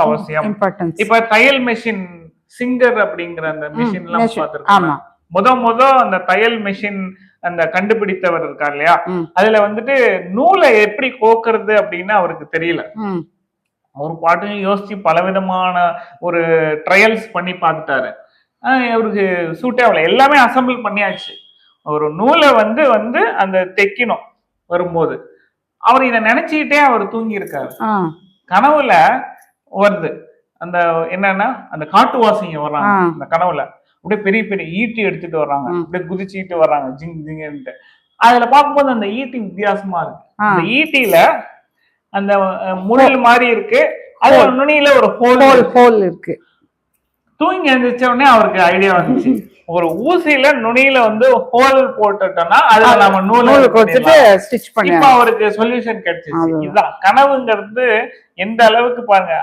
அவசியம். இம்பார்ட்டன்ஸ். இப்ப தையல் மெஷின் சிங்கர் அப்படிங்கிற அந்த மிஷின் எல்லாம் ஆமா. பார்த்திருக்கோம். முத அந்த தையல் மெஷின் அந்த கண்டுபிடித்தவர் இருக்கார் இல்லையா, அதுல வந்துட்டு நூலை எப்படி கோக்குறது அப்படின்னு அவருக்கு தெரியல. ஒரு பாட்டையும் யோசிச்சு பலவிதமான ஒரு ட்ரையல்ஸ் பண்ணி பார்த்துட்டாரு. அவருக்கு சூட்டே ஆகல. எல்லாமே அசம்பிள் பண்ணியாச்சு. ஒரு நூலை வந்து அந்த தைக்கணும் வரும்போது அவர் இதை நினைச்சுக்கிட்டே அவர் தூங்கி இருக்காரு. கனவுல வருது அந்த என்னன்னா அந்த காட்டுவாசிங்க வர்றாங்க. அந்த கனவுல அப்படியே பெரிய பெரிய ஈட்டி எடுத்துட்டு வர்றாங்க, அப்படியே குதிச்சுட்டு வர்றாங்க ஜிங் ஜிங்ன்ட்டு. அதுல பார்க்கும்போது அந்த ஈட்டி வித்தியாசமா இருக்கு. அந்த ஈட்டியில அந்த முள் மாதிரி இருக்கு, அது நுனியில ஒரு ஹோல் இருக்கு. தூங்கி எழுந்திரிச்ச உடனே அவருக்கு ஐடியா வந்துச்சு, ஒரு ஊசியில நுனியில ஹோல் போட்டுட்டோம்னா அதுல நம்ம நூல் கொடுத்துட்டு ஸ்டிச் பண்ணி அவருக்கு சொல்யூஷன் கிடைச்சிச்சு. இதுதான் கனவுங்கிறது எந்த அளவுக்கு பாருங்க.